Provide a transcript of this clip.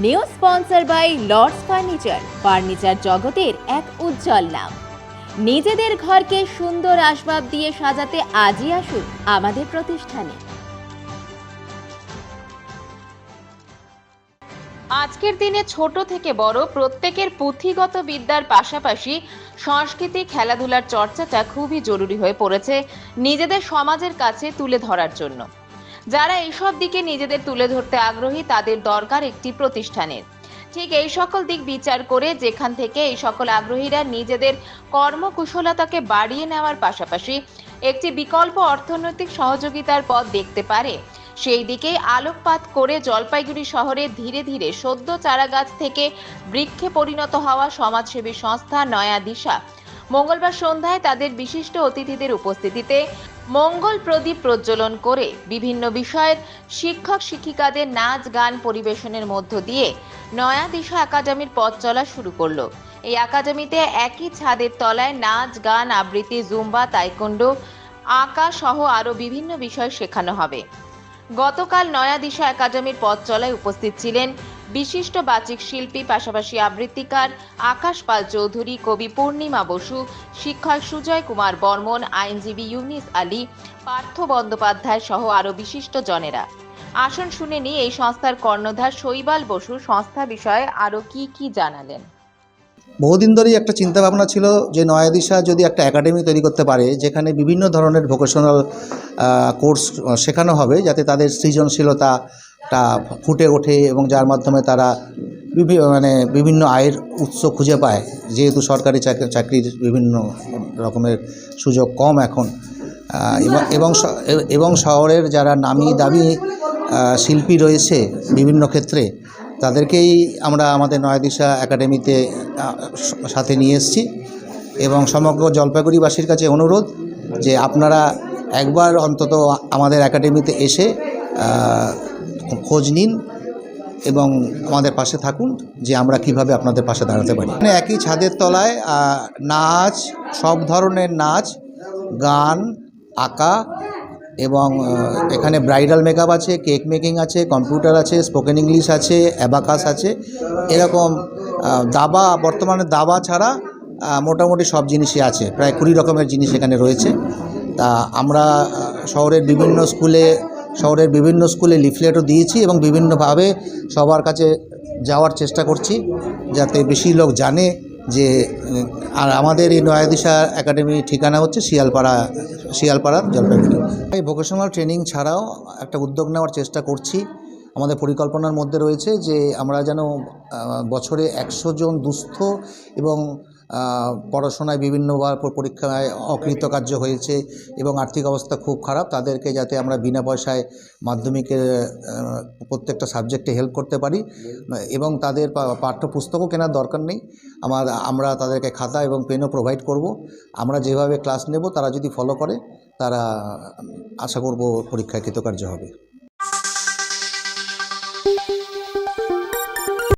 New sponsor by Lords furniture জগতের এক উজ্জ্বল নাম। নিজেদের ঘরকে সুন্দর আসবাব দিয়ে সাজাতে আজই আসুন আমাদের প্রতিষ্ঠানে। আজকের দিনে ছোট থেকে বড় প্রত্যেকের পুঁথিগত বিদ্যার পাশাপাশি সংস্কৃতি খেলাধুলার চর্চাটা খুবই জরুরি হয়ে পড়েছে নিজেদের সমাজের কাছে তুলে ধরার জন্য। যারা এইসব দিকে নিজেদের তুলে ধরতে আগ্রহী তাদের দরকার একটি প্রতিষ্ঠানের। ঠিক এই সকল দিক বিচার করে যেখান থেকে এই সকল আগ্রহীরা নিজেদের কর্মকুশলতাকে বাড়িয়ে নেওয়ার পাশাপাশি একটি বিকল্প অর্থনৈতিক সহযোগিতার পথ দেখতে পারে, সেই দিকেই আলোকপাত করে জলপাইগুড়ি শহরে ধীরে ধীরে সদ্য চারাগাছ থেকে বৃক্ষে পরিণত হওয়া সমাজসেবী সংস্থা নয়া দিশা মঙ্গলবার সন্ধ্যায় তাদের বিশিষ্ট অতিথিদের উপস্থিতিতে মঙ্গল প্রদীপ প্রজ্বলন করে বিভিন্ন বিষয়ের শিক্ষক শিক্ষিকাদের নাচ গান পরিবেশনের মধ্য দিয়ে নয়া দিশা একাডেমির পথ চলা শুরু করলো। এই একাডেমিতে একই ছাদের তলায় নাচ গান আবৃত্তি জুম্বা তাইকোন্ডো আঁকা সহ আরো বিভিন্ন বিষয় শেখানো হবে। গতকাল নয়া দিশা একাডেমির পথ চলায় উপস্থিত ছিলেন বিশিষ্ট বাচিক শিল্পী, পাশাপাশি আবৃত্তিকার আকাশ পাল চৌধুরী, কবি পূর্ণিমা বসু, শিক্ষক সুজয় কুমার বর্মন, আইনজীবী ইউনিস আলী, পার্থ বন্দ্যোপাধ্যায় সহ আরো বিশিষ্ট জনেরা। আসুন শুনে নিই এই সংস্থার কর্ণধার শৈবাল বসু সংস্থা বিষয়ে আরো কি জানালেন। বহুদিন ধরেই একটা চিন্তা ভাবনা ছিল যে নয়া দিশা যদি একটা একাডেমি তৈরি করতে পারে যেখানে বিভিন্ন ধরনের ভোকেশনাল কোর্স শেখানো হবে, যাতে তাদের সৃজনশীলতাটা ফুটে ওঠে এবং যার মাধ্যমে তারা বিভিন্ন আয়ের উৎস খুঁজে পায়। যেহেতু সরকারি চাকরির বিভিন্ন রকমের সুযোগ কম এখন, এবং শহরের যারা নামি দামি শিল্পী রয়েছে বিভিন্ন ক্ষেত্রে, তাদেরকেই আমরা আমাদের নয়া দিশা একাডেমিতে সাথে নিয়ে এসেছি। এবং সমগ্র জলপাইগুড়িবাসীর কাছে অনুরোধ যে আপনারা একবার অন্তত আমাদের একাডেমিতে এসে খোঁজ নিন এবং আমাদের পাশে থাকুন যে আমরা কিভাবে আপনাদের পাশে দাঁড়াতে পারি। একই ছাদের তলায় নাচ, সব ধরনের নাচ, গান, আঁকা এবং এখানে ব্রাইডাল মেকআপ আছে, কেক মেকিং আছে, কম্পিউটার আছে, স্পোকেন ইংলিশ আছে, অ্যাবাকাস আছে, এরকম দাবা, বর্তমানে দাবা ছাড়া মোটামুটি সব জিনিসই আছে, প্রায় 20 রকমের জিনিস এখানে রয়েছে। তা আমরা শহরের বিভিন্ন স্কুলে লিফলেটও দিয়েছি এবং বিভিন্নভাবে সবার কাছে যাওয়ার চেষ্টা করছি যাতে বেশি লোক জানে যে আর আমাদের এই নয়া দিশা একাডেমি ঠিকানা হচ্ছে শিয়ালপাড়া জলপাইগুড়ি। এই ভোকেশনাল ট্রেনিং ছাড়াও একটা উদ্যোগ নেওয়ার চেষ্টা করছি। আমাদের পরিকল্পনার মধ্যে রয়েছে যে আমরা যেন বছরে 100 জন দুস্থ এবং পড়াশোনায় বিভিন্নবার পরীক্ষায় অকৃতকার্য হয়েছে এবং আর্থিক অবস্থা খুব খারাপ, তাদেরকে যাতে আমরা বিনা পয়সায় মাধ্যমিকের প্রত্যেকটা সাবজেক্টে হেল্প করতে পারি এবং তাদের পাঠ্যপুস্তকও কেনার দরকার নেই। আমরা তাদেরকে খাতা এবং পেনও প্রোভাইড করব। আমরা যেভাবে ক্লাস নেব তারা যদি ফলো করে, তারা আশা করব পরীক্ষায় কৃতকার্য হবে।